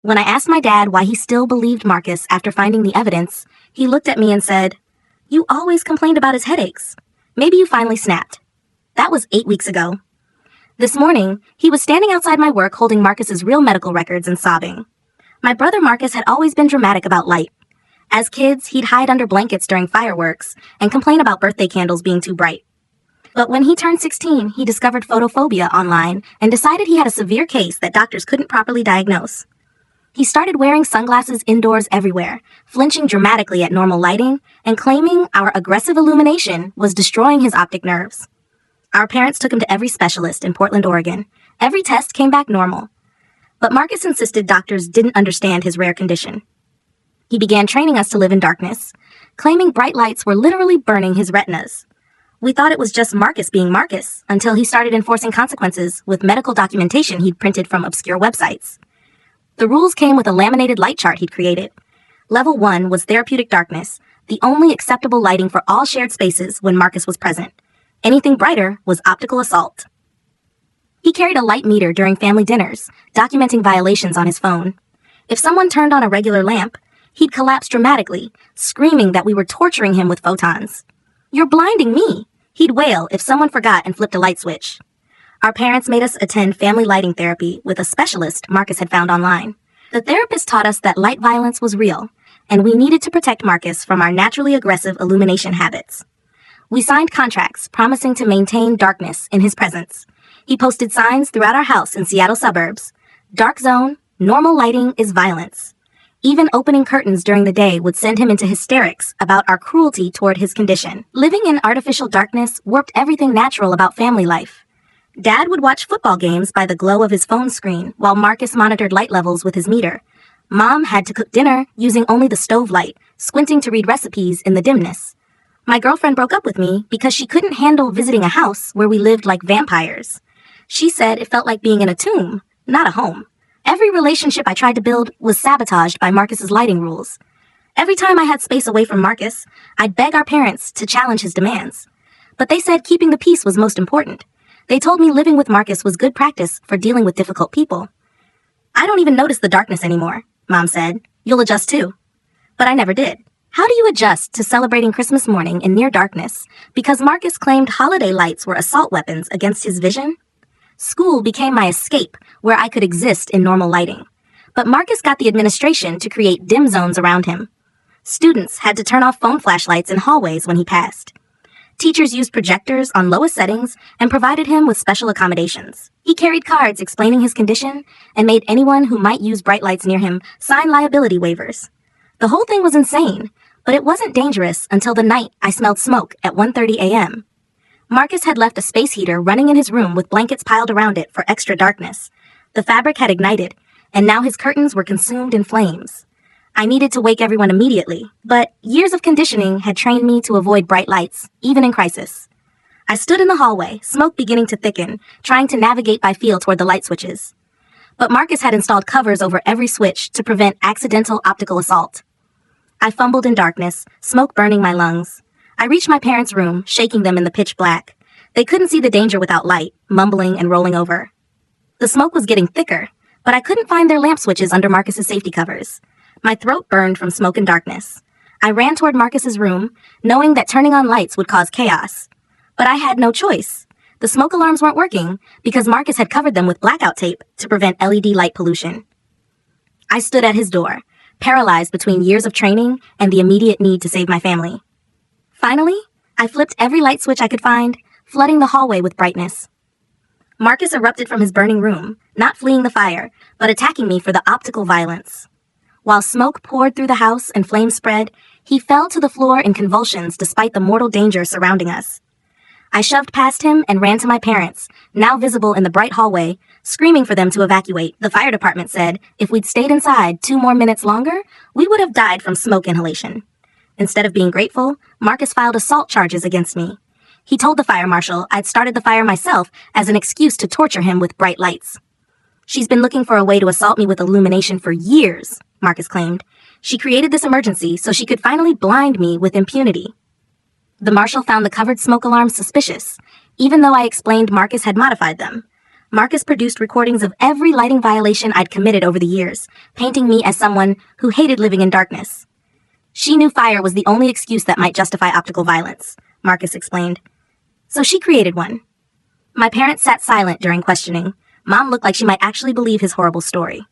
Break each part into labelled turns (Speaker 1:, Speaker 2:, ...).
Speaker 1: When I asked my dad why he still believed Marcus after finding the evidence, he looked at me and said, "You always complained about his headaches. Maybe you finally snapped." That was 8 weeks ago. This morning, he was standing outside my work holding Marcus's real medical records and sobbing. My brother Marcus had always been dramatic about light. As kids, he'd hide under blankets during fireworks and complain about birthday candles being too bright. But when he turned 16, he discovered photophobia online and decided he had a severe case that doctors couldn't properly diagnose. He started wearing sunglasses indoors everywhere, flinching dramatically at normal lighting, and claiming our aggressive illumination was destroying his optic nerves. Our parents took him to every specialist in Portland, Oregon. Every test came back normal. But Marcus insisted doctors didn't understand his rare condition. He began training us to live in darkness, claiming bright lights were literally burning his retinas. We thought it was just Marcus being Marcus until he started enforcing consequences with medical documentation he'd printed from obscure websites. The rules came with a laminated light chart he'd created. Level 1 was therapeutic darkness, the only acceptable lighting for all shared spaces when Marcus was present. Anything brighter was optical assault. He carried a light meter during family dinners, documenting violations on his phone. If someone turned on a regular lamp, he'd collapse dramatically, screaming that we were torturing him with photons. "You're blinding me," he'd wail if someone forgot and flipped a light switch. Our parents made us attend family lighting therapy with a specialist Marcus had found online. The therapist taught us that light violence was real, and we needed to protect Marcus from our naturally aggressive illumination habits. We signed contracts promising to maintain darkness in his presence. He posted signs throughout our house in Seattle suburbs. "Dark zone, normal lighting is violence." Even opening curtains during the day would send him into hysterics about our cruelty toward his condition. Living in artificial darkness warped everything natural about family life. Dad would watch football games by the glow of his phone screen while Marcus monitored light levels with his meter. Mom had to cook dinner using only the stove light, squinting to read recipes in the dimness. My girlfriend broke up with me because she couldn't handle visiting a house where we lived like vampires. She said it felt like being in a tomb, not a home. Every relationship I tried to build was sabotaged by Marcus's lighting rules. Every time I had space away from Marcus, I'd beg our parents to challenge his demands. But they said keeping the peace was most important. They told me living with Marcus was good practice for dealing with difficult people. "I don't even notice the darkness anymore," Mom said. "You'll adjust too." But I never did. How do you adjust to celebrating Christmas morning in near darkness because Marcus claimed holiday lights were assault weapons against his vision? School became my escape where I could exist in normal lighting. But Marcus got the administration to create dim zones around him. Students had to turn off phone flashlights in hallways when he passed. Teachers used projectors on lowest settings and provided him with special accommodations. He carried cards explaining his condition and made anyone who might use bright lights near him sign liability waivers. The whole thing was insane, but it wasn't dangerous until the night I smelled smoke at 1:30 a.m. Marcus had left a space heater running in his room with blankets piled around it for extra darkness. The fabric had ignited, and now his curtains were consumed in flames. I needed to wake everyone immediately, but years of conditioning had trained me to avoid bright lights, even in crisis. I stood in the hallway, smoke beginning to thicken, trying to navigate by feel toward the light switches. But Marcus had installed covers over every switch to prevent accidental optical assault. I fumbled in darkness, smoke burning my lungs. I reached my parents' room, shaking them in the pitch black. They couldn't see the danger without light, mumbling and rolling over. The smoke was getting thicker, but I couldn't find their lamp switches under Marcus's safety covers. My throat burned from smoke and darkness. I ran toward Marcus's room, knowing that turning on lights would cause chaos. But I had no choice. The smoke alarms weren't working because Marcus had covered them with blackout tape to prevent LED light pollution. I stood at his door, paralyzed between years of training and the immediate need to save my family. Finally, I flipped every light switch I could find, flooding the hallway with brightness. Marcus erupted from his burning room, not fleeing the fire, but attacking me for the optical violence. While smoke poured through the house and flames spread, he fell to the floor in convulsions despite the mortal danger surrounding us. I shoved past him and ran to my parents, now visible in the bright hallway, screaming for them to evacuate. The fire department said if we'd stayed inside 2 more minutes longer, we would have died from smoke inhalation. Instead of being grateful, Marcus filed assault charges against me. He told the fire marshal I'd started the fire myself as an excuse to torture him with bright lights. "She's been looking for a way to assault me with illumination for years," Marcus claimed. "She created this emergency so she could finally blind me with impunity." The marshal found the covered smoke alarms suspicious, even though I explained Marcus had modified them. Marcus produced recordings of every lighting violation I'd committed over the years, painting me as someone who hated living in darkness. She knew fire was the only excuse that might justify optical violence, Marcus explained. So she created one. My parents sat silent during questioning. Mom looked like she might actually believe his horrible story.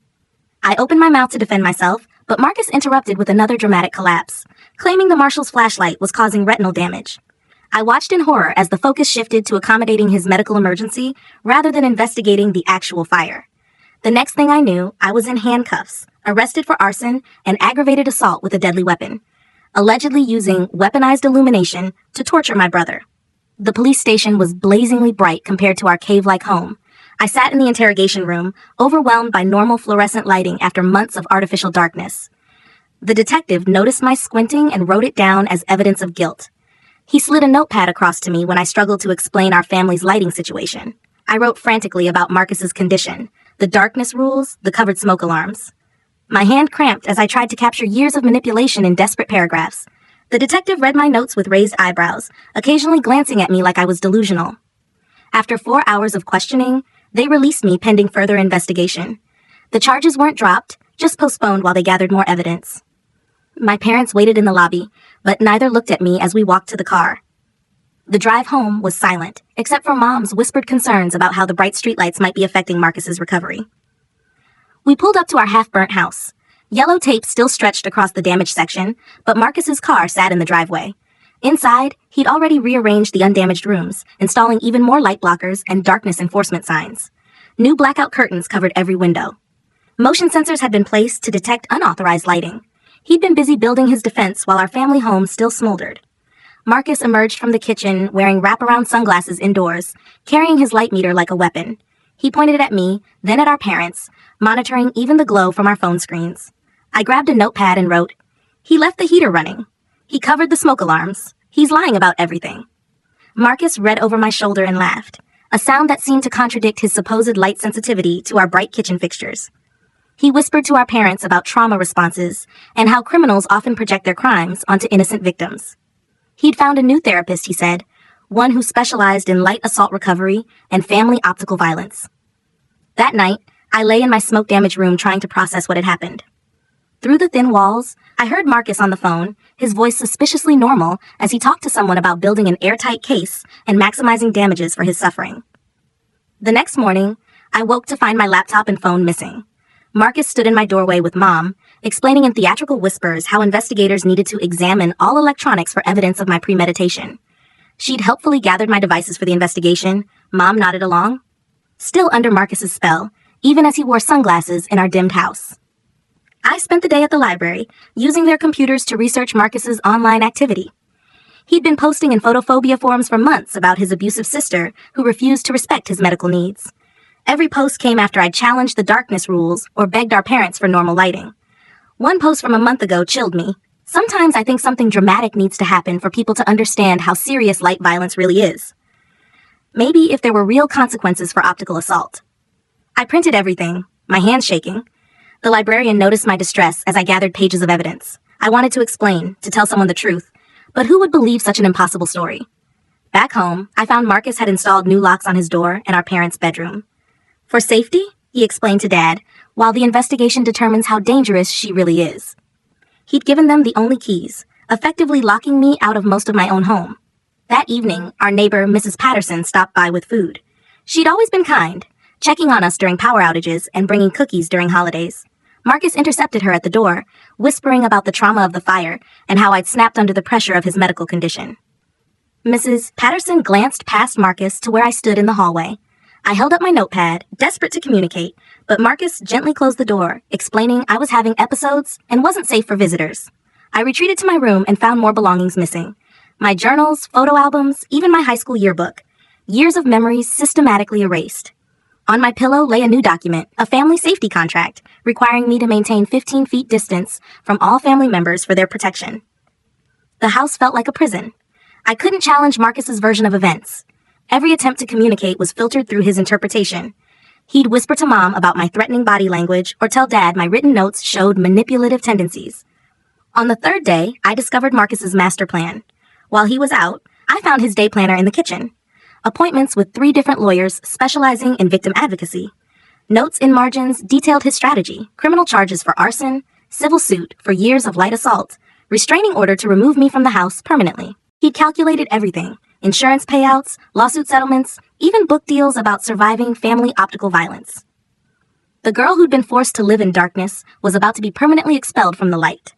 Speaker 1: I opened my mouth to defend myself, but Marcus interrupted with another dramatic collapse, claiming the marshal's flashlight was causing retinal damage. I watched in horror as the focus shifted to accommodating his medical emergency rather than investigating the actual fire. The next thing I knew, I was in handcuffs, arrested for arson and aggravated assault with a deadly weapon, allegedly using weaponized illumination to torture my brother. The police station was blazingly bright compared to our cave-like home. I sat in the interrogation room, overwhelmed by normal fluorescent lighting after months of artificial darkness. The detective noticed my squinting and wrote it down as evidence of guilt. He slid a notepad across to me when I struggled to explain our family's lighting situation. I wrote frantically about Marcus's condition, the darkness rules, the covered smoke alarms. My hand cramped as I tried to capture years of manipulation in desperate paragraphs. The detective read my notes with raised eyebrows, occasionally glancing at me like I was delusional. After 4 hours of questioning, they released me pending further investigation. The charges weren't dropped, just postponed while they gathered more evidence. My parents waited in the lobby, but neither looked at me as we walked to the car. The drive home was silent, except for Mom's whispered concerns about how the bright streetlights might be affecting Marcus's recovery. We pulled up to our half-burnt house. Yellow tape still stretched across the damaged section, but Marcus's car sat in the driveway. Inside, he'd already rearranged the undamaged rooms, installing even more light blockers and darkness enforcement signs. New blackout curtains covered every window. Motion sensors had been placed to detect unauthorized lighting. He'd been busy building his defense while our family home still smoldered. Marcus emerged from the kitchen wearing wraparound sunglasses indoors, carrying his light meter like a weapon. He pointed it at me, then at our parents, monitoring even the glow from our phone screens. I grabbed a notepad and wrote, "He left the heater running. He covered the smoke alarms. He's lying about everything." Marcus read over my shoulder and laughed, a sound that seemed to contradict his supposed light sensitivity to our bright kitchen fixtures. He whispered to our parents about trauma responses and how criminals often project their crimes onto innocent victims. He'd found a new therapist, he said, one who specialized in light assault recovery and family optical violence. That night, I lay in my smoke-damaged room trying to process what had happened. Through the thin walls, I heard Marcus on the phone, his voice suspiciously normal as he talked to someone about building an airtight case and maximizing damages for his suffering. The next morning, I woke to find my laptop and phone missing. Marcus stood in my doorway with Mom, explaining in theatrical whispers how investigators needed to examine all electronics for evidence of my premeditation. She'd helpfully gathered my devices for the investigation. Mom nodded along. Still under Marcus's spell, even as he wore sunglasses in our dimmed house. I spent the day at the library, using their computers to research Marcus's online activity. He'd been posting in photophobia forums for months about his abusive sister, who refused to respect his medical needs. Every post came after I'd challenged the darkness rules or begged our parents for normal lighting. One post from a month ago chilled me. Sometimes I think something dramatic needs to happen for people to understand how serious light violence really is. Maybe if there were real consequences for optical assault. I printed everything, my hands shaking. The librarian noticed my distress as I gathered pages of evidence. I wanted to explain, to tell someone the truth, but who would believe such an impossible story? Back home, I found Marcus had installed new locks on his door in our parents' bedroom. For safety, he explained to Dad, while the investigation determines how dangerous she really is. He'd given them the only keys, effectively locking me out of most of my own home. That evening, our neighbor, Mrs. Patterson, stopped by with food. She'd always been kind, checking on us during power outages and bringing cookies during holidays. Marcus intercepted her at the door, whispering about the trauma of the fire and how I'd snapped under the pressure of his medical condition. Mrs. Patterson glanced past Marcus to where I stood in the hallway. I held up my notepad, desperate to communicate, but Marcus gently closed the door, explaining I was having episodes and wasn't safe for visitors. I retreated to my room and found more belongings missing. My journals, photo albums, even my high school yearbook. Years of memories systematically erased. On my pillow lay a new document, a family safety contract, requiring me to maintain 15 feet distance from all family members for their protection. The house felt like a prison. I couldn't challenge Marcus's version of events. Every attempt to communicate was filtered through his interpretation. He'd whisper to Mom about my threatening body language or tell Dad my written notes showed manipulative tendencies. On the third day, I discovered Marcus's master plan. While he was out, I found his day planner in the kitchen. appointments with 3 different lawyers specializing in victim advocacy. Notes in margins detailed his strategy: criminal charges for arson, civil suit for years of light assault, restraining order to remove me from the house permanently. He'd calculated everything: insurance payouts, lawsuit settlements, even book deals about surviving family optical violence. The girl who'd been forced to live in darkness was about to be permanently expelled from the light.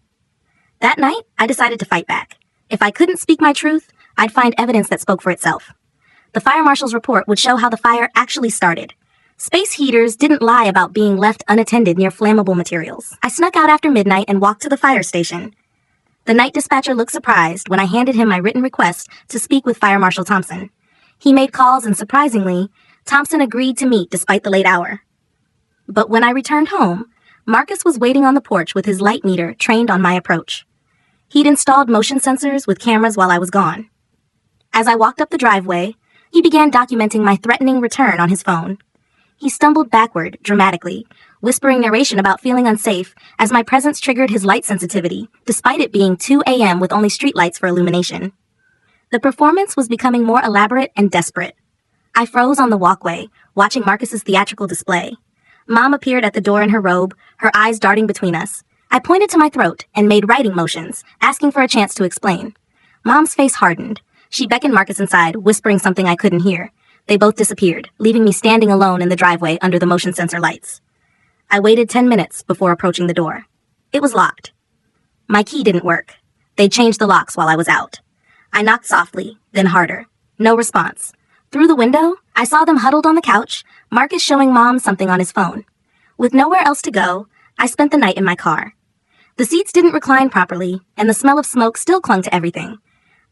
Speaker 1: That night, I decided to fight back. If I couldn't speak my truth, I'd find evidence that spoke for itself. The fire marshal's report would show how the fire actually started. Space heaters didn't lie about being left unattended near flammable materials. I snuck out after midnight and walked to the fire station. The night dispatcher looked surprised when I handed him my written request to speak with Fire Marshal Thompson. He made calls and, surprisingly, Thompson agreed to meet despite the late hour. But when I returned home, Marcus was waiting on the porch with his light meter trained on my approach. He'd installed motion sensors with cameras while I was gone. As I walked up the driveway, he began documenting my threatening return on his phone. He stumbled backward, dramatically, whispering narration about feeling unsafe as my presence triggered his light sensitivity, despite it being 2 a.m. with only streetlights for illumination. The performance was becoming more elaborate and desperate. I froze on the walkway, watching Marcus's theatrical display. Mom appeared at the door in her robe, her eyes darting between us. I pointed to my throat and made writing motions, asking for a chance to explain. Mom's face hardened. She beckoned Marcus inside, whispering something I couldn't hear. They both disappeared, leaving me standing alone in the driveway under the motion sensor lights. I waited 10 minutes before approaching the door. It was locked. My key didn't work. They'd changed the locks while I was out. I knocked softly, then harder. No response. Through the window, I saw them huddled on the couch, Marcus showing Mom something on his phone. With nowhere else to go, I spent the night in my car. The seats didn't recline properly, and the smell of smoke still clung to everything.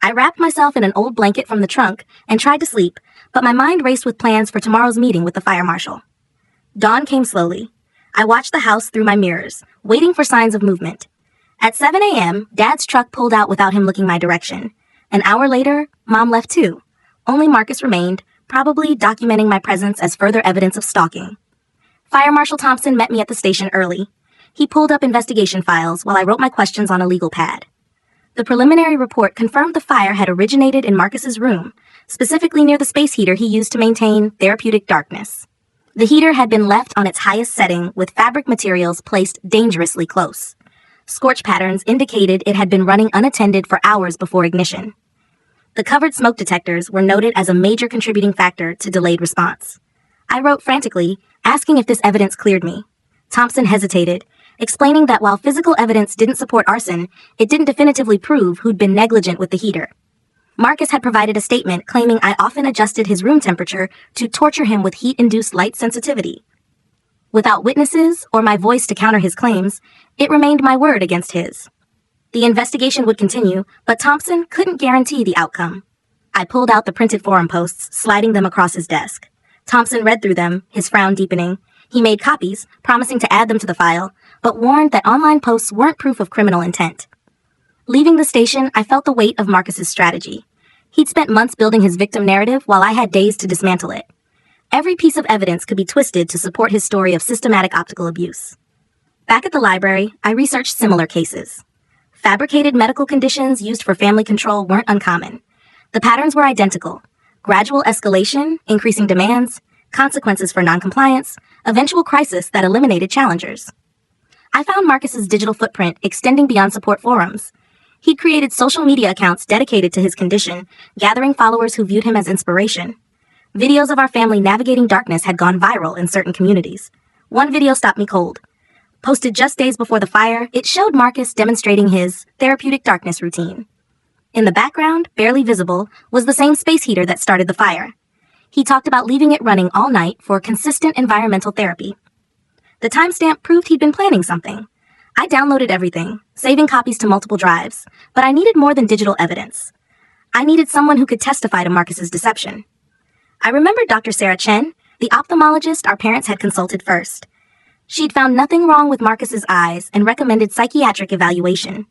Speaker 1: I wrapped myself in an old blanket from the trunk and tried to sleep, but my mind raced with plans for tomorrow's meeting with the fire marshal. Dawn came slowly. I watched the house through my mirrors, waiting for signs of movement. At 7 a.m., Dad's truck pulled out without him looking my direction. An hour later, Mom left too. Only Marcus remained, probably documenting my presence as further evidence of stalking. Fire Marshal Thompson met me at the station early. He pulled up investigation files while I wrote my questions on a legal pad. The preliminary report confirmed the fire had originated in Marcus's room, specifically near the space heater he used to maintain therapeutic darkness. The heater had been left on its highest setting with fabric materials placed dangerously close. Scorch patterns indicated it had been running unattended for hours before ignition. The covered smoke detectors were noted as a major contributing factor to delayed response. I wrote frantically, asking if this evidence cleared me. Thompson hesitated, explaining that while physical evidence didn't support arson, it didn't definitively prove who'd been negligent with the heater. Marcus had provided a statement claiming I often adjusted his room temperature to torture him with heat-induced light sensitivity. Without witnesses or my voice to counter his claims, it remained my word against his. The investigation would continue, but Thompson couldn't guarantee the outcome. I pulled out the printed forum posts, sliding them across his desk. Thompson read through them, his frown deepening. He made copies, promising to add them to the file, but warned that online posts weren't proof of criminal intent. Leaving the station, I felt the weight of Marcus's strategy. He'd spent months building his victim narrative while I had days to dismantle it. Every piece of evidence could be twisted to support his story of systematic optical abuse. Back at the library, I researched similar cases. Fabricated medical conditions used for family control weren't uncommon. The patterns were identical: gradual escalation, increasing demands, consequences for noncompliance, eventual crisis that eliminated challengers. I found Marcus's digital footprint extending beyond support forums. He'd created social media accounts dedicated to his condition, gathering followers who viewed him as inspiration. Videos of our family navigating darkness had gone viral in certain communities. One video stopped me cold. Posted just days before the fire, it showed Marcus demonstrating his therapeutic darkness routine. In the background, barely visible, was the same space heater that started the fire. He talked about leaving it running all night for consistent environmental therapy. The timestamp proved he'd been planning something. I downloaded everything, saving copies to multiple drives, but I needed more than digital evidence. I needed someone who could testify to Marcus's deception. I remembered Dr. Sarah Chen, the ophthalmologist our parents had consulted first. She'd found nothing wrong with Marcus's eyes and recommended psychiatric evaluation.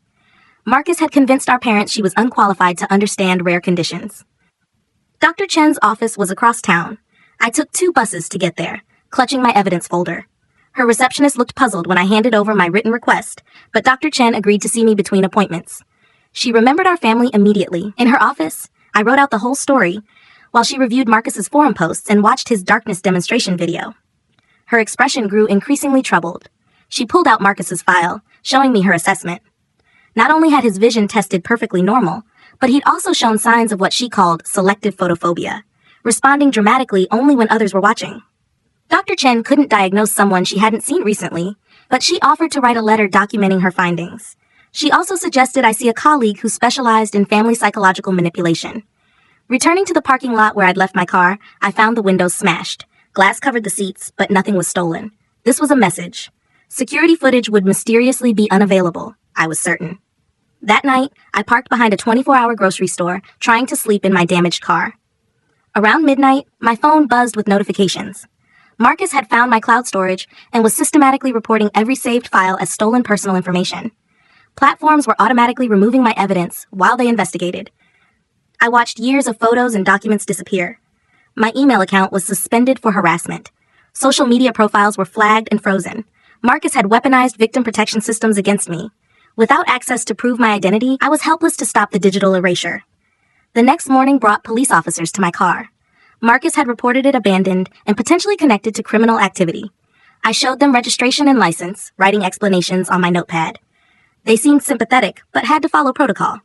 Speaker 1: Marcus had convinced our parents she was unqualified to understand rare conditions. Dr. Chen's office was across town. I took 2 buses to get there, clutching my evidence folder. Her receptionist looked puzzled when I handed over my written request, but Dr. Chen agreed to see me between appointments. She remembered our family immediately. In her office, I wrote out the whole story. while she reviewed Marcus's forum posts and watched his darkness demonstration video. Her expression grew increasingly troubled. She pulled out Marcus's file, showing me her assessment. Not only had his vision tested perfectly normal, but he'd also shown signs of what she called selective photophobia, responding dramatically only when others were watching. Dr. Chen couldn't diagnose someone she hadn't seen recently, but she offered to write a letter documenting her findings. She also suggested I see a colleague who specialized in family psychological manipulation. Returning to the parking lot where I'd left my car, I found the windows smashed. Glass covered the seats, but nothing was stolen. This was a message. Security footage would mysteriously be unavailable, I was certain. That night, I parked behind a 24-hour grocery store, trying to sleep in my damaged car. Around midnight, my phone buzzed with notifications. Marcus had found my cloud storage and was systematically reporting every saved file as stolen personal information. Platforms were automatically removing my evidence while they investigated. I watched years of photos and documents disappear. My email account was suspended for harassment. Social media profiles were flagged and frozen. Marcus had weaponized victim protection systems against me. Without access to prove my identity, I was helpless to stop the digital erasure. The next morning brought police officers to my car. Marcus had reported it abandoned and potentially connected to criminal activity. I showed them registration and license, writing explanations on my notepad. They seemed sympathetic, but had to follow protocol.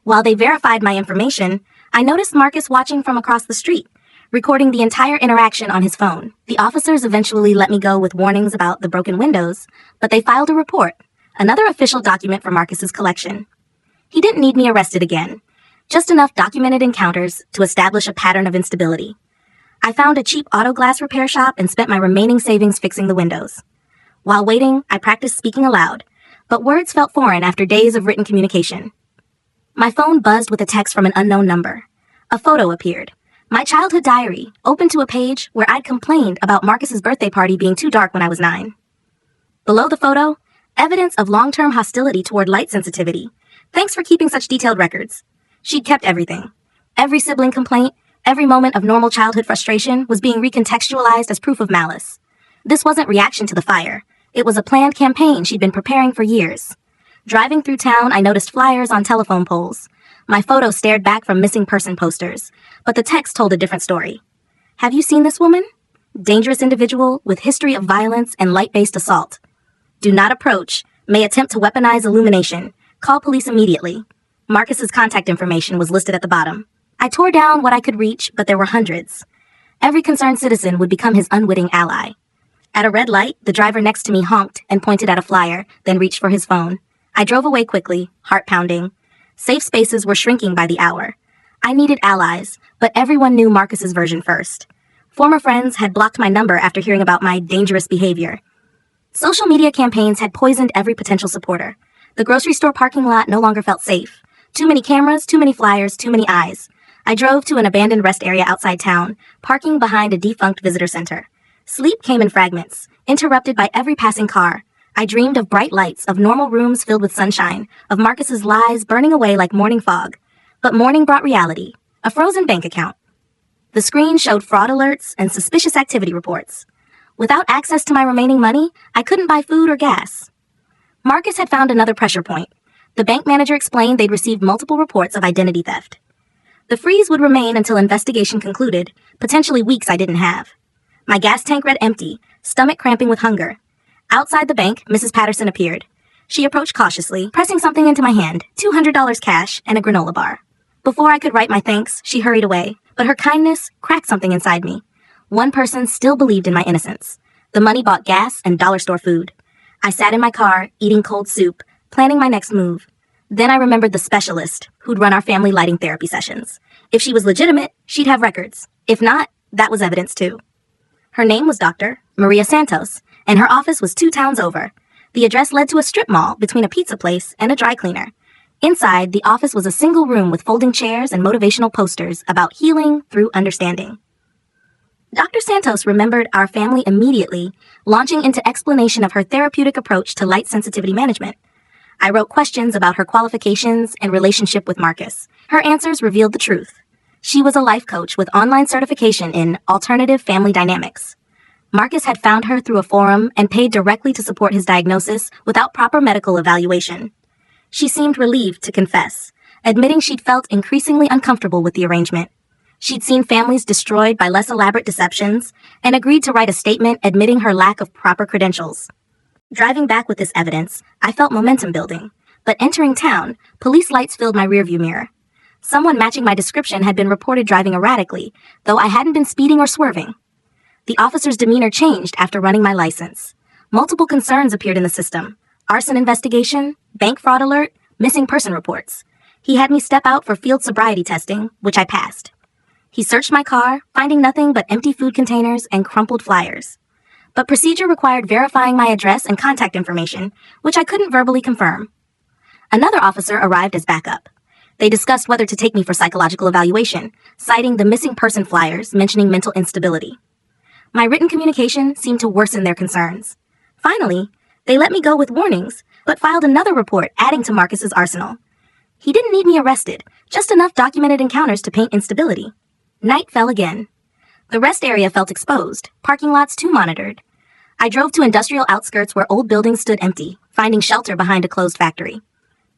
Speaker 1: While they verified my information, I noticed Marcus watching from across the street, recording the entire interaction on his phone. The officers eventually let me go with warnings about the broken windows, but they filed a report, another official document for Marcus's collection. He didn't need me arrested again. Just enough documented encounters to establish a pattern of instability. I found a cheap auto glass repair shop and spent my remaining savings fixing the windows. While waiting, I practiced speaking aloud, but words felt foreign after days of written communication. My phone buzzed with a text from an unknown number. A photo appeared. My childhood diary, open to a page where I'd complained about Marcus's birthday party being too dark when I was 9. Below the photo, evidence of long-term hostility toward light sensitivity. Thanks for keeping such detailed records. She'd kept everything. Every sibling complaint, every moment of normal childhood frustration was being recontextualized as proof of malice. This wasn't reaction to the fire. It was a planned campaign she'd been preparing for years. Driving through town, I noticed flyers on telephone poles. My photo stared back from missing person posters, but the text told a different story. Have you seen this woman? Dangerous individual with history of violence and light-based assault. Do not approach. May attempt to weaponize illumination. Call police immediately. Marcus's contact information was listed at the bottom. I tore down what I could reach, but there were hundreds. Every concerned citizen would become his unwitting ally. At a red light, the driver next to me honked and pointed at a flyer, then reached for his phone. I drove away quickly, heart pounding. Safe spaces were shrinking by the hour. I needed allies, but everyone knew Marcus's version first. Former friends had blocked my number after hearing about my dangerous behavior. Social media campaigns had poisoned every potential supporter. The grocery store parking lot no longer felt safe. Too many cameras, too many flyers, too many eyes. I drove to an abandoned rest area outside town, parking behind a defunct visitor center. Sleep came in fragments, interrupted by every passing car. I dreamed of bright lights, of normal rooms filled with sunshine, of Marcus's lies burning away like morning fog. But morning brought reality, a frozen bank account. The screen showed fraud alerts and suspicious activity reports. Without access to my remaining money, I couldn't buy food or gas. Marcus had found another pressure point. The bank manager explained they'd received multiple reports of identity theft. The freeze would remain until investigation concluded, potentially weeks I didn't have. My gas tank read empty, stomach cramping with hunger. Outside the bank, Mrs. Patterson appeared. She approached cautiously, pressing something into my hand, $200 cash and a granola bar. Before I could write my thanks, she hurried away, but her kindness cracked something inside me. One person still believed in my innocence. The money bought gas and dollar store food. I sat in my car, eating cold soup, planning my next move. Then I remembered the specialist who'd run our family lighting therapy sessions. If she was legitimate, she'd have records. If not, that was evidence too. Her name was Dr. Maria Santos, and her office was 2 towns over. The address led to a strip mall between a pizza place and a dry cleaner. Inside, the office was a single room with folding chairs and motivational posters about healing through understanding. Dr. Santos remembered our family immediately, launching into explanation of her therapeutic approach to light sensitivity management. I wrote questions about her qualifications and relationship with Marcus. Her answers revealed the truth. She was a life coach with online certification in alternative family dynamics. Marcus had found her through a forum and paid directly to support his diagnosis without proper medical evaluation. She seemed relieved to confess, admitting she'd felt increasingly uncomfortable with the arrangement. She'd seen families destroyed by less elaborate deceptions and agreed to write a statement admitting her lack of proper credentials. Driving back with this evidence, I felt momentum building, but entering town, police lights filled my rearview mirror. Someone matching my description had been reported driving erratically, though I hadn't been speeding or swerving. The officer's demeanor changed after running my license. Multiple concerns appeared in the system: arson investigation, bank fraud alert, missing person reports. He had me step out for field sobriety testing, which I passed. He searched my car, finding nothing but empty food containers and crumpled flyers. But procedure required verifying my address and contact information, which I couldn't verbally confirm. Another officer arrived as backup. They discussed whether to take me for psychological evaluation, citing the missing person flyers mentioning mental instability. My written communication seemed to worsen their concerns. Finally, they let me go with warnings, but filed another report adding to Marcus's arsenal. He didn't need me arrested, just enough documented encounters to paint instability. Night fell again. The rest area felt exposed, parking lots too monitored. I drove to industrial outskirts where old buildings stood empty, finding shelter behind a closed factory.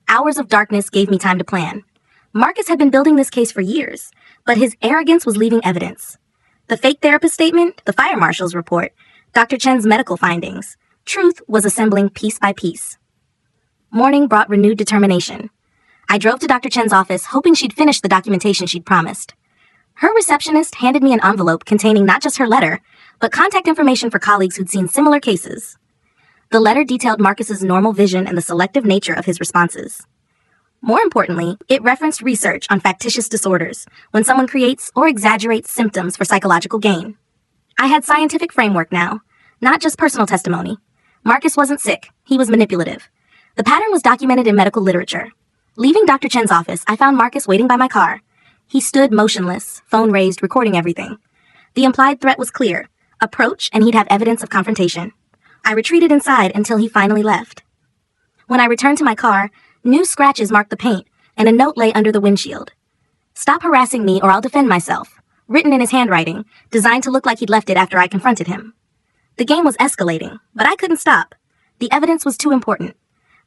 Speaker 1: Hours of darkness gave me time to plan. Marcus had been building this case for years, but his arrogance was leaving evidence. The fake therapist statement, the fire marshal's report, Dr. Chen's medical findings. Truth was assembling piece by piece. Morning brought renewed determination. I drove to Dr. Chen's office, hoping she'd finish the documentation she'd promised. Her receptionist handed me an envelope containing not just her letter, but contact information for colleagues who'd seen similar cases. The letter detailed Marcus's normal vision and the selective nature of his responses. More importantly, it referenced research on factitious disorders, when someone creates or exaggerates symptoms for psychological gain. I had scientific framework now, not just personal testimony. Marcus wasn't sick, he was manipulative. The pattern was documented in medical literature. Leaving Dr. Chen's office, I found Marcus waiting by my car. He stood motionless, phone raised, recording everything. The implied threat was clear: approach and he'd have evidence of confrontation. I retreated inside until he finally left. When I returned to my car, new scratches marked the paint, and a note lay under the windshield. "Stop harassing me or I'll defend myself," written in his handwriting, designed to look like he'd left it after I confronted him. The game was escalating, but I couldn't stop. The evidence was too important.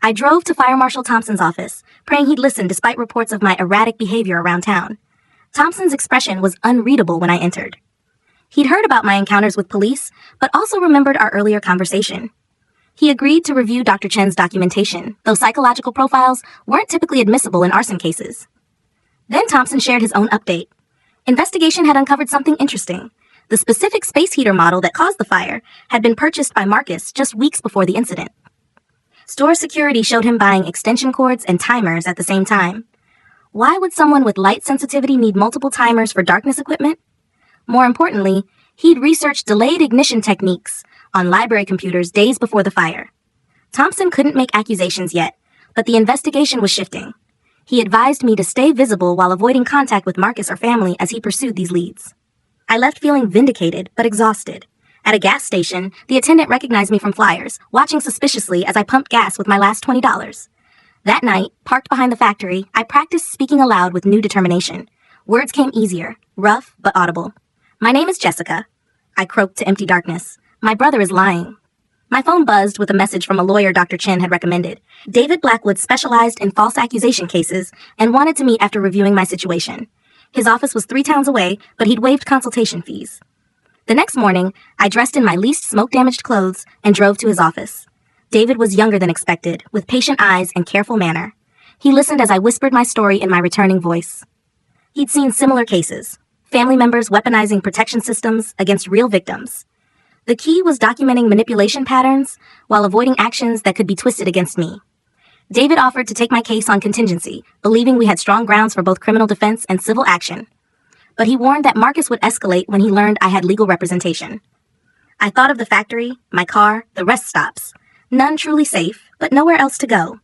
Speaker 1: I drove to Fire Marshal Thompson's office, praying he'd listen despite reports of my erratic behavior around town. Thompson's expression was unreadable when I entered. He'd heard about my encounters with police, but also remembered our earlier conversation. He agreed to review Dr. Chen's documentation, though psychological profiles weren't typically admissible in arson cases. Then Thompson shared his own update. Investigation had uncovered something interesting. The specific space heater model that caused the fire had been purchased by Marcus just weeks before the incident. Store security showed him buying extension cords and timers at the same time. Why would someone with light sensitivity need multiple timers for darkness equipment? More importantly, he'd researched delayed ignition techniques on library computers days before the fire. Thompson couldn't make accusations yet, but the investigation was shifting. He advised me to stay visible while avoiding contact with Marcus or family as he pursued these leads. I left feeling vindicated, but exhausted. At a gas station, the attendant recognized me from flyers, watching suspiciously as I pumped gas with my last $20. That night, parked behind the factory, I practiced speaking aloud with new determination. Words came easier, rough but audible. "My name is Jessica," I croaked to empty darkness. "My brother is lying." My phone buzzed with a message from a lawyer Dr. Chen had recommended. David Blackwood specialized in false accusation cases and wanted to meet after reviewing my situation. His office was 3 towns away, but he'd waived consultation fees. The next morning, I dressed in my least smoke-damaged clothes and drove to his office. David was younger than expected, with patient eyes and careful manner. He listened as I whispered my story in my returning voice. He'd seen similar cases, family members weaponizing protection systems against real victims. The key was documenting manipulation patterns while avoiding actions that could be twisted against me. David offered to take my case on contingency, believing we had strong grounds for both criminal defense and civil action. But he warned that Marcus would escalate when he learned I had legal representation. I thought of the factory, my car, the rest stops. None truly safe, but nowhere else to go.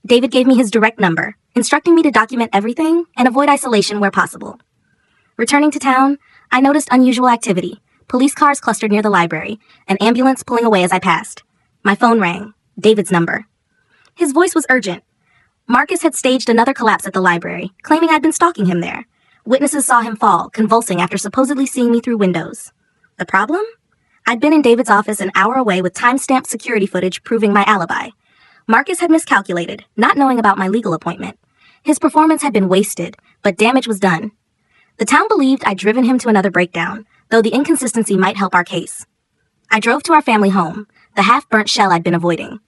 Speaker 1: David gave me his direct number, instructing me to document everything and avoid isolation where possible. Returning to town, I noticed unusual activity. Police cars clustered near the library, an ambulance pulling away as I passed. My phone rang. David's number. His voice was urgent. Marcus had staged another collapse at the library, claiming I'd been stalking him there. Witnesses saw him fall, convulsing after supposedly seeing me through windows. The problem? I'd been in David's office an hour away with time-stamped security footage proving my alibi. Marcus had miscalculated, not knowing about my legal appointment. His performance had been wasted, but damage was done. The town believed I'd driven him to another breakdown, though the inconsistency might help our case. I drove to our family home, the half-burnt shell I'd been avoiding.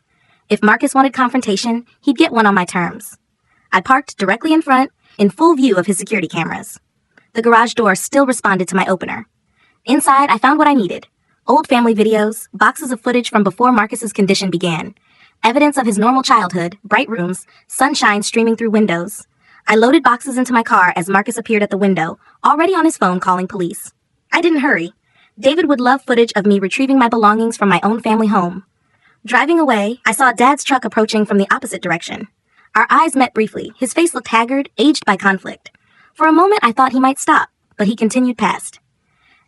Speaker 1: If Marcus wanted confrontation, he'd get one on my terms. I parked directly in front, in full view of his security cameras. The garage door still responded to my opener. Inside, I found what I needed. Old family videos, boxes of footage from before Marcus's condition began, evidence of his normal childhood, bright rooms, sunshine streaming through windows. I loaded boxes into my car as Marcus appeared at the window, already on his phone calling police. I didn't hurry. David would love footage of me retrieving my belongings from my own family home. Driving away, I saw Dad's truck approaching from the opposite direction. Our eyes met briefly. His face looked haggard, aged by conflict. For a moment, I thought he might stop, but he continued past.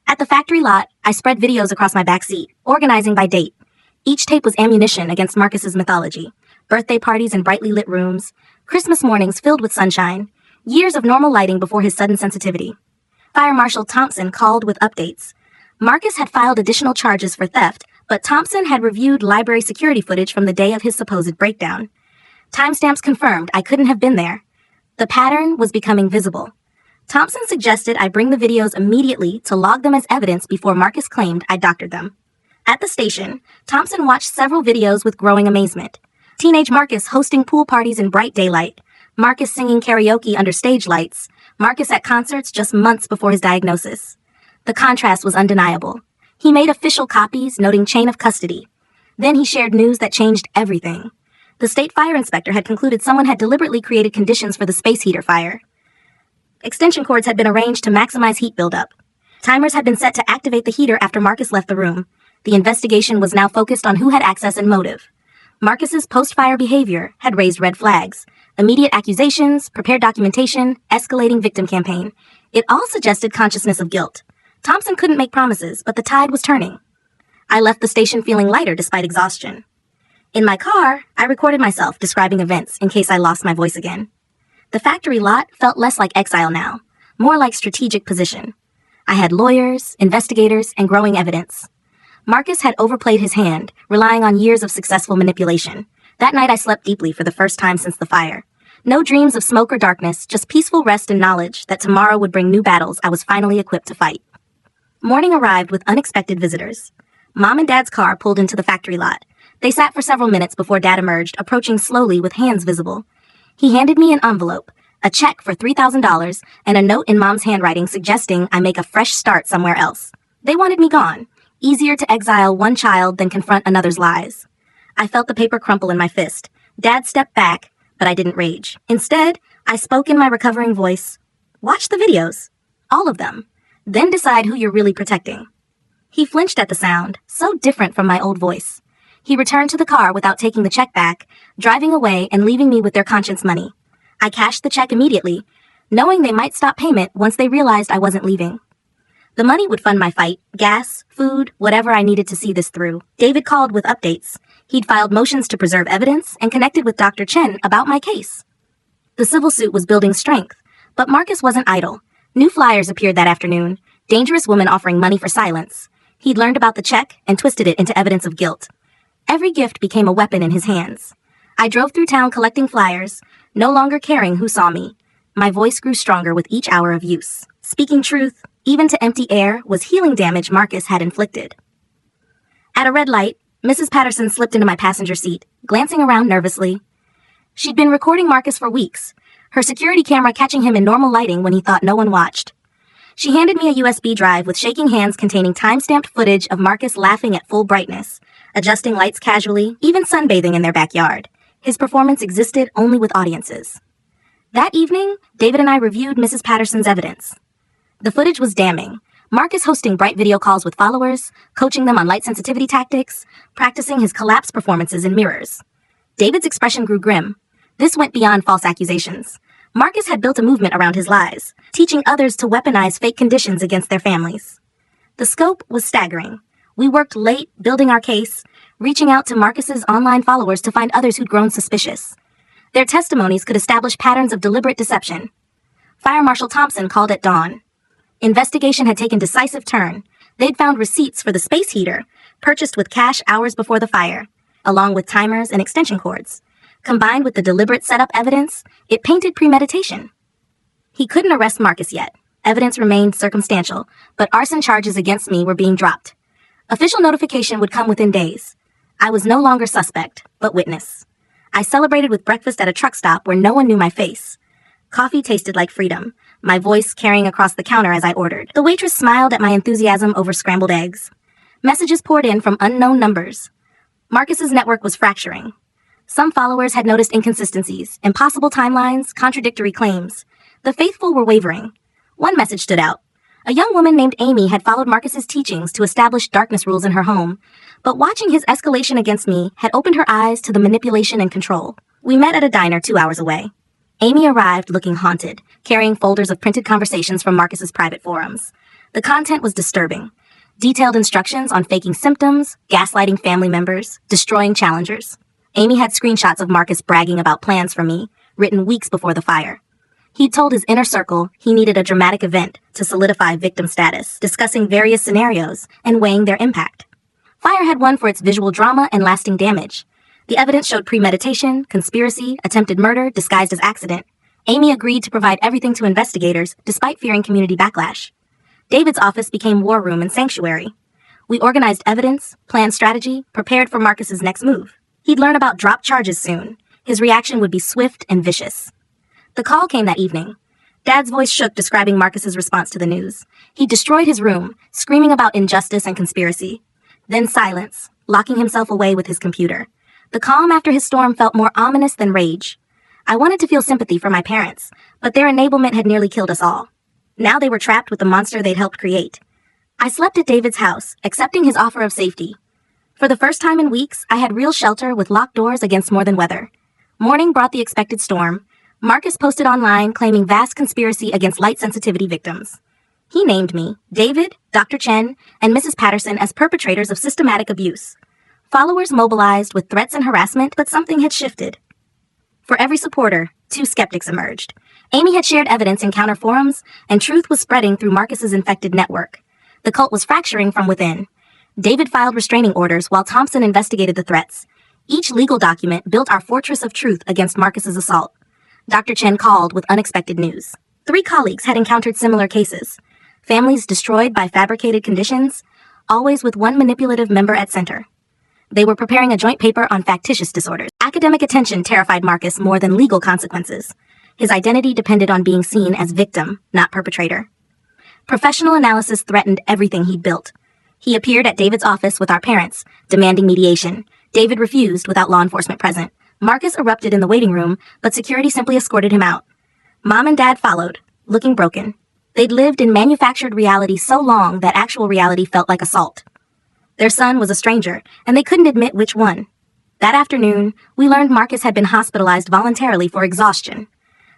Speaker 1: At the factory lot, I spread videos across my back seat, organizing by date. Each tape was ammunition against Marcus's mythology. Birthday parties in brightly lit rooms, Christmas mornings filled with sunshine, years of normal lighting before his sudden sensitivity. Fire Marshal Thompson called with updates. Marcus had filed additional charges for theft, but Thompson had reviewed library security footage from the day of his supposed breakdown. Timestamps confirmed I couldn't have been there. The pattern was becoming visible. Thompson suggested I bring the videos immediately to log them as evidence before Marcus claimed I doctored them. At the station, Thompson watched several videos with growing amazement. Teenage Marcus hosting pool parties in bright daylight, Marcus singing karaoke under stage lights, Marcus at concerts just months before his diagnosis. The contrast was undeniable. He made official copies noting chain of custody. Then he shared news that changed everything. The state fire inspector had concluded someone had deliberately created conditions for the space heater fire. Extension cords had been arranged to maximize heat buildup. Timers had been set to activate the heater after Marcus left the room. The investigation was now focused on who had access and motive. Marcus's post-fire behavior had raised red flags. Immediate accusations, prepared documentation, escalating victim campaign. It all suggested consciousness of guilt. Thompson couldn't make promises, but the tide was turning. I left the station feeling lighter despite exhaustion. In my car, I recorded myself describing events in case I lost my voice again. The factory lot felt less like exile now, more like strategic position. I had lawyers, investigators, and growing evidence. Marcus had overplayed his hand, relying on years of successful manipulation. That night I slept deeply for the first time since the fire. No dreams of smoke or darkness, just peaceful rest and knowledge that tomorrow would bring new battles I was finally equipped to fight. Morning arrived with unexpected visitors. Mom and Dad's car pulled into the factory lot. They sat for several minutes before Dad emerged, approaching slowly with hands visible. He handed me an envelope, a check for $3,000, and a note in Mom's handwriting suggesting I make a fresh start somewhere else. They wanted me gone. Easier to exile one child than confront another's lies. I felt the paper crumple in my fist. Dad stepped back, but I didn't rage. Instead, I spoke in my recovering voice. Watch the videos. All of them. Then decide who you're really protecting. He flinched at the sound, so different from my old voice. He returned to the car without taking the check back, driving away and leaving me with their conscience money. I cashed the check immediately, knowing they might stop payment once they realized I wasn't leaving. The money would fund my fight, gas, food, whatever I needed to see this through. David called with updates. He'd filed motions to preserve evidence and connected with Dr. Chen about my case. The civil suit was building strength, but Marcus wasn't idle. New flyers appeared that afternoon, dangerous women offering money for silence. He'd learned about the check and twisted it into evidence of guilt. Every gift became a weapon in his hands. I drove through town collecting flyers, no longer caring who saw me. My voice grew stronger with each hour of use. Speaking truth, even to empty air, was healing damage Marcus had inflicted. At a red light, Mrs. Patterson slipped into my passenger seat, glancing around nervously. She'd been recording Marcus for weeks, her security camera catching him in normal lighting when he thought no one watched. She handed me a USB drive with shaking hands containing time-stamped footage of Marcus laughing at full brightness, adjusting lights casually, even sunbathing in their backyard. His performance existed only with audiences. That evening, David and I reviewed Mrs. Patterson's evidence. The footage was damning. Marcus hosting bright video calls with followers, coaching them on light sensitivity tactics, practicing his collapse performances in mirrors. David's expression grew grim. This went beyond false accusations. Marcus had built a movement around his lies, teaching others to weaponize fake conditions against their families. The scope was staggering. We worked late, building our case, reaching out to Marcus's online followers to find others who'd grown suspicious. Their testimonies could establish patterns of deliberate deception. Fire Marshal Thompson called at dawn. Investigation had taken decisive turn. They'd found receipts for the space heater, purchased with cash hours before the fire, along with timers and extension cords. Combined with the deliberate setup evidence, it painted premeditation. He couldn't arrest Marcus yet. Evidence remained circumstantial, but arson charges against me were being dropped. Official notification would come within days. I was no longer suspect, but witness. I celebrated with breakfast at a truck stop where no one knew my face. Coffee tasted like freedom, my voice carrying across the counter as I ordered. The waitress smiled at my enthusiasm over scrambled eggs. Messages poured in from unknown numbers. Marcus's network was fracturing. Some followers had noticed inconsistencies, impossible timelines, contradictory claims. The faithful were wavering. One message stood out. A young woman named Amy had followed Marcus's teachings to establish darkness rules in her home, but watching his escalation against me had opened her eyes to the manipulation and control. We met at a diner 2 hours away. Amy arrived looking haunted, carrying folders of printed conversations from Marcus's private forums. The content was disturbing. Detailed instructions on faking symptoms, gaslighting family members, destroying challengers. Amy had screenshots of Marcus bragging about plans for me, written weeks before the fire. He'd told his inner circle he needed a dramatic event to solidify victim status, discussing various scenarios and weighing their impact. Fire had won for its visual drama and lasting damage. The evidence showed premeditation, conspiracy, attempted murder disguised as accident. Amy agreed to provide everything to investigators despite fearing community backlash. David's office became war room and sanctuary. We organized evidence, planned strategy, prepared for Marcus's next move. He'd learn about dropped charges soon. His reaction would be swift and vicious. The call came that evening. Dad's voice shook describing Marcus's response to the news. He destroyed his room, screaming about injustice and conspiracy. Then silence, locking himself away with his computer. The calm after his storm felt more ominous than rage. I wanted to feel sympathy for my parents, but their enablement had nearly killed us all. Now they were trapped with the monster they'd helped create. I slept at David's house, accepting his offer of safety. For the first time in weeks, I had real shelter with locked doors against more than weather. Morning brought the expected storm. Marcus posted online claiming vast conspiracy against light sensitivity victims. He named me, David, Dr. Chen, and Mrs. Patterson as perpetrators of systematic abuse. Followers mobilized with threats and harassment, but something had shifted. For every supporter, 2 skeptics emerged. Amy had shared evidence in counter forums, and truth was spreading through Marcus's infected network. The cult was fracturing from within. David filed restraining orders while Thompson investigated the threats. Each legal document built our fortress of truth against Marcus's assault. Dr. Chen called with unexpected news. 3 colleagues had encountered similar cases. Families destroyed by fabricated conditions, always with one manipulative member at center. They were preparing a joint paper on factitious disorders. Academic attention terrified Marcus more than legal consequences. His identity depended on being seen as victim, not perpetrator. Professional analysis threatened everything he'd built. He appeared at David's office with our parents, demanding mediation. David refused without law enforcement present. Marcus erupted in the waiting room, but security simply escorted him out. Mom and Dad followed, looking broken. They'd lived in manufactured reality so long that actual reality felt like assault. Their son was a stranger, and they couldn't admit which one. That afternoon, we learned Marcus had been hospitalized voluntarily for exhaustion.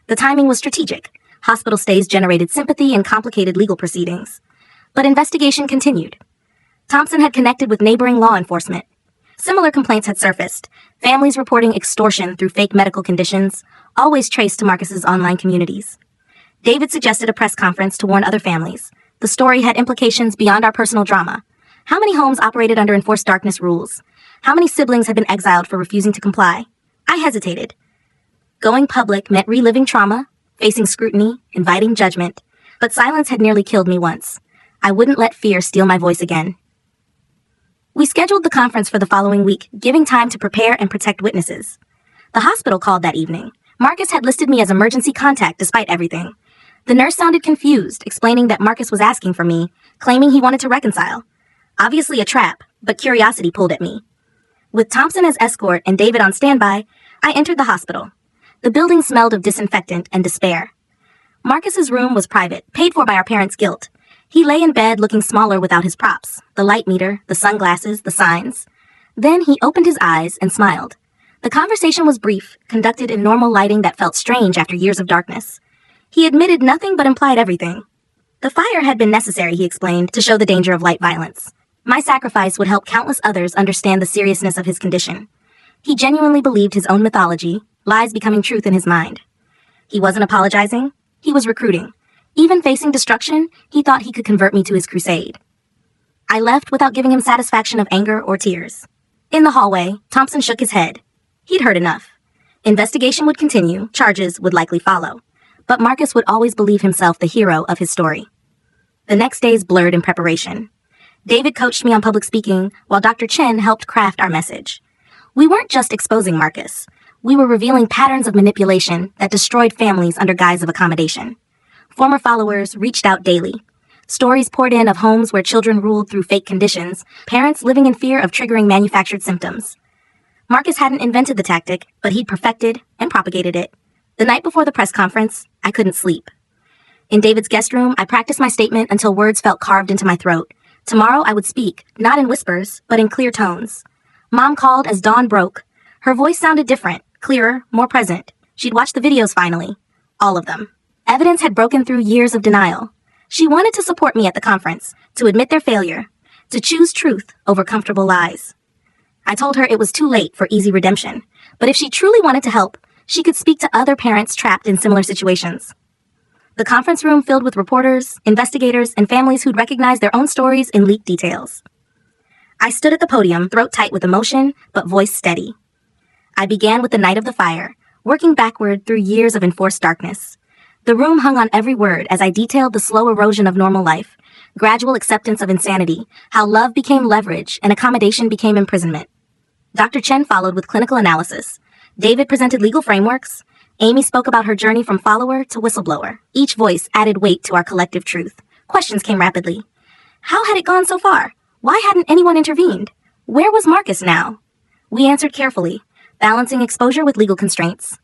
Speaker 1: The timing was strategic. Hospital stays generated sympathy and complicated legal proceedings. But investigation continued. Thompson had connected with neighboring law enforcement. Similar complaints had surfaced, families reporting extortion through fake medical conditions, always traced to Marcus's online communities. David suggested a press conference to warn other families. The story had implications beyond our personal drama. How many homes operated under enforced darkness rules? How many siblings had been exiled for refusing to comply? I hesitated. Going public meant reliving trauma, facing scrutiny, inviting judgment, but silence had nearly killed me once. I wouldn't let fear steal my voice again. We scheduled the conference for the following week, giving time to prepare and protect witnesses. The hospital called that evening. Marcus had listed me as emergency contact despite everything. The nurse sounded confused, explaining that Marcus was asking for me, claiming he wanted to reconcile. Obviously a trap, but curiosity pulled at me. With Thompson as escort and David on standby, I entered the hospital. The building smelled of disinfectant and despair. Marcus's room was private, paid for by our parents' guilt. He lay in bed looking smaller without his props, the light meter, the sunglasses, the signs. Then he opened his eyes and smiled. The conversation was brief, conducted in normal lighting that felt strange after years of darkness. He admitted nothing but implied everything. The fire had been necessary, he explained, to show the danger of light violence. My sacrifice would help countless others understand the seriousness of his condition. He genuinely believed his own mythology, lies becoming truth in his mind. He wasn't apologizing. He was recruiting. Even facing destruction, he thought he could convert me to his crusade. I left without giving him satisfaction of anger or tears. In the hallway, Thompson shook his head. He'd heard enough. Investigation would continue, charges would likely follow. but Marcus would always believe himself the hero of his story. The next days blurred in preparation. David coached me on public speaking, while Dr. Chen helped craft our message. We weren't just exposing Marcus. We were revealing patterns of manipulation that destroyed families under guise of accommodation. Former followers reached out daily. Stories poured in of homes where children ruled through fake conditions, parents living in fear of triggering manufactured symptoms. Marcus hadn't invented the tactic, but he'd perfected and propagated it. The night before the press conference, I couldn't sleep. In David's guest room, I practiced my statement until words felt carved into my throat. Tomorrow I would speak, not in whispers, but in clear tones. Mom called as dawn broke. Her voice sounded different, clearer, more present. She'd watched the videos finally. All of them. Evidence had broken through years of denial. She wanted to support me at the conference, to admit their failure, to choose truth over comfortable lies. I told her it was too late for easy redemption, but if she truly wanted to help, she could speak to other parents trapped in similar situations. The conference room filled with reporters, investigators, and families who'd recognized their own stories in leaked details. I stood at the podium, throat tight with emotion, but voice steady. I began with the night of the fire, working backward through years of enforced darkness. The room hung on every word as I detailed the slow erosion of normal life, gradual acceptance of insanity, how love became leverage and accommodation became imprisonment. Dr. Chen followed with clinical analysis. David presented legal frameworks. Amy spoke about her journey from follower to whistleblower. Each voice added weight to our collective truth. Questions came rapidly. How had it gone so far? Why hadn't anyone intervened? Where was Marcus now? We answered carefully, balancing exposure with legal constraints.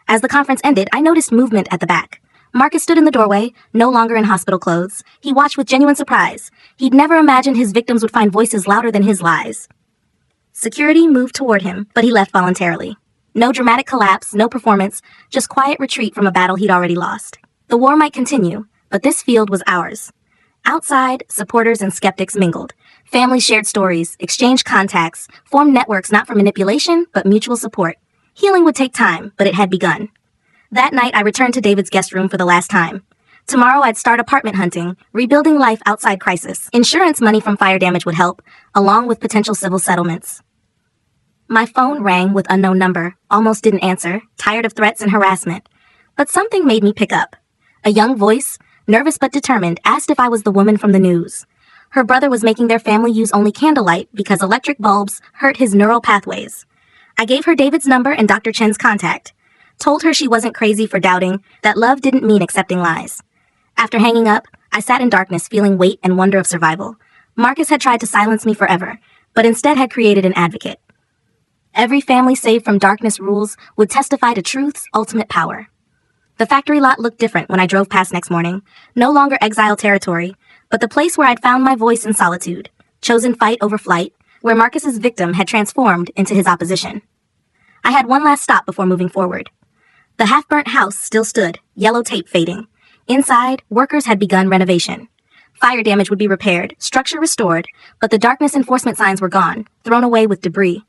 Speaker 1: As the conference ended, I noticed movement at the back. Marcus stood in the doorway, no longer in hospital clothes. He watched with genuine surprise. He'd never imagined his victims would find voices louder than his lies. Security moved toward him, but he left voluntarily. No dramatic collapse, no performance, just quiet retreat from a battle he'd already lost. The war might continue, but this field was ours. Outside, supporters and skeptics mingled. Families shared stories, exchanged contacts, formed networks not for manipulation, but mutual support. Healing would take time, but it had begun. That night, I returned to David's guest room for the last time. Tomorrow, I'd start apartment hunting, rebuilding life outside crisis. Insurance money from fire damage would help, along with potential civil settlements. My phone rang with unknown number, almost didn't answer, tired of threats and harassment. But something made me pick up. A young voice, nervous but determined, asked if I was the woman from the news. Her brother was making their family use only candlelight because electric bulbs hurt his neural pathways. I gave her David's number and Dr. Chen's contact. Told her she wasn't crazy for doubting, that love didn't mean accepting lies. After hanging up, I sat in darkness feeling weight and wonder of survival. Marcus had tried to silence me forever, but instead had created an advocate. Every family saved from darkness rules would testify to truth's ultimate power. The factory lot looked different when I drove past next morning. No longer exile territory, but the place where I'd found my voice in solitude, chosen fight over flight, where Marcus's victim had transformed into his opposition. I had one last stop before moving forward. The half-burnt house still stood, yellow tape fading. Inside, workers had begun renovation. Fire damage would be repaired, structure restored, but the darkness enforcement signs were gone, thrown away with debris.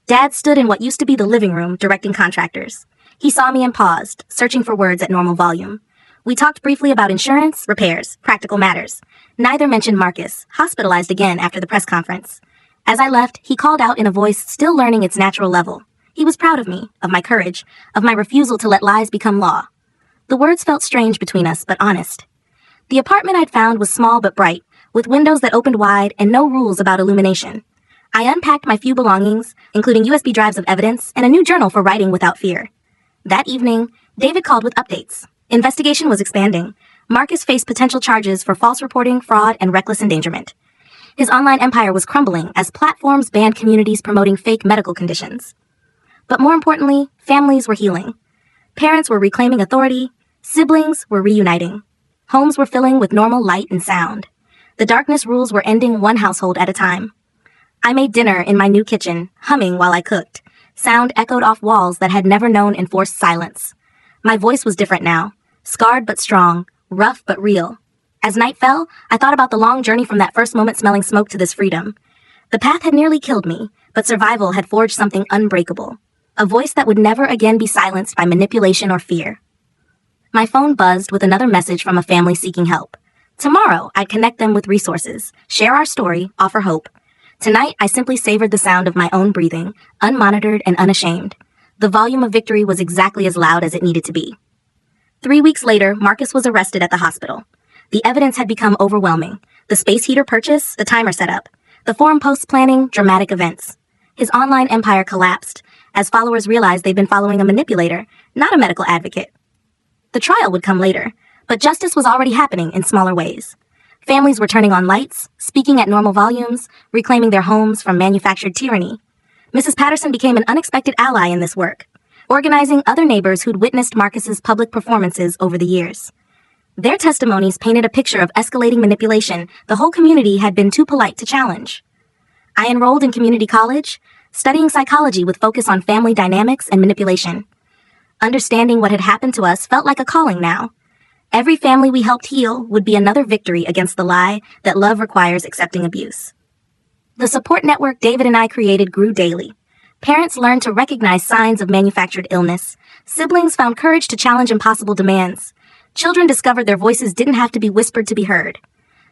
Speaker 1: Dad stood in what used to be the living room, directing contractors. He saw me and paused, searching for words at normal volume. We talked briefly about insurance, repairs, practical matters. Neither mentioned Marcus, hospitalized again after the press conference. As I left, he called out in a voice still learning its natural level. He was proud of me, of my courage, of my refusal to let lies become law. The words felt strange between us, but honest. The apartment I'd found was small but bright, with windows that opened wide and no rules about illumination. I unpacked my few belongings, including USB drives of evidence and a new journal for writing without fear. That evening, David called with updates. Investigation was expanding. Marcus faced potential charges for false reporting, fraud, and reckless endangerment. His online empire was crumbling as platforms banned communities promoting fake medical conditions. But more importantly, families were healing. Parents were reclaiming authority. Siblings were reuniting. Homes were filling with normal light and sound. The darkness rules were ending one household at a time. I made dinner in my new kitchen, humming while I cooked. Sound echoed off walls that had never known enforced silence. My voice was different now, scarred but strong, rough but real. As night fell, I thought about the long journey from that first moment smelling smoke to this freedom. The path had nearly killed me, but survival had forged something unbreakable. A voice that would never again be silenced by manipulation or fear. My phone buzzed with another message from a family seeking help. Tomorrow, I'd connect them with resources, share our story, offer hope. Tonight, I simply savored the sound of my own breathing, unmonitored and unashamed. The volume of victory was exactly as loud as it needed to be. 3 weeks later, Marcus was arrested at the hospital. The evidence had become overwhelming. The space heater purchase, the timer setup, the forum posts planning, dramatic events. His online empire collapsed as followers realized they'd been following a manipulator, not a medical advocate. The trial would come later, but justice was already happening in smaller ways. Families were turning on lights, speaking at normal volumes, reclaiming their homes from manufactured tyranny. Mrs. Patterson became an unexpected ally in this work, organizing other neighbors who'd witnessed Marcus's public performances over the years. Their testimonies painted a picture of escalating manipulation the whole community had been too polite to challenge. I enrolled in community college, studying psychology with focus on family dynamics and manipulation. Understanding what had happened to us felt like a calling now. Every family we helped heal would be another victory against the lie that love requires accepting abuse. The support network David and I created grew daily. Parents learned to recognize signs of manufactured illness. Siblings found courage to challenge impossible demands. Children discovered their voices didn't have to be whispered to be heard.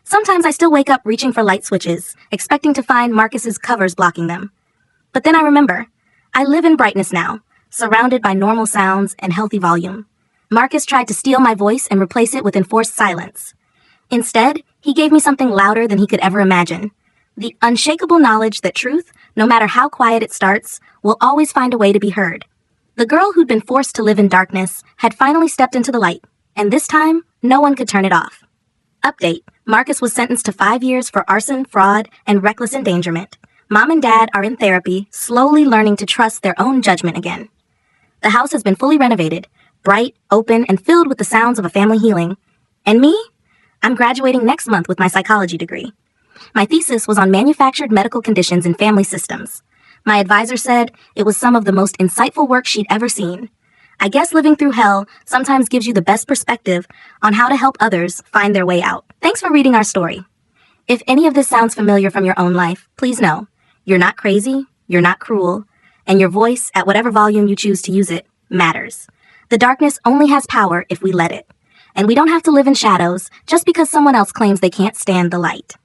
Speaker 1: Sometimes I still wake up reaching for light switches, expecting to find Marcus's covers blocking them. But then I remember, I live in brightness now, surrounded by normal sounds and healthy volume. Marcus tried to steal my voice and replace it with enforced silence. Instead, he gave me something louder than he could ever imagine. The unshakable knowledge that truth, no matter how quiet it starts, will always find a way to be heard. The girl who'd been forced to live in darkness had finally stepped into the light, and this time, no one could turn it off. Update: Marcus was sentenced to 5 years for arson, fraud, and reckless endangerment. Mom and Dad are in therapy, slowly learning to trust their own judgment again. The house has been fully renovated, bright, open, and filled with the sounds of a family healing. And me? I'm graduating next month with my psychology degree. My thesis was on manufactured medical conditions in family systems. My advisor said it was some of the most insightful work she'd ever seen. I guess living through hell sometimes gives you the best perspective on how to help others find their way out. Thanks for reading our story. If any of this sounds familiar from your own life, please know you're not crazy, you're not cruel, and your voice, at whatever volume you choose to use it, matters. The darkness only has power if we let it. And we don't have to live in shadows just because someone else claims they can't stand the light.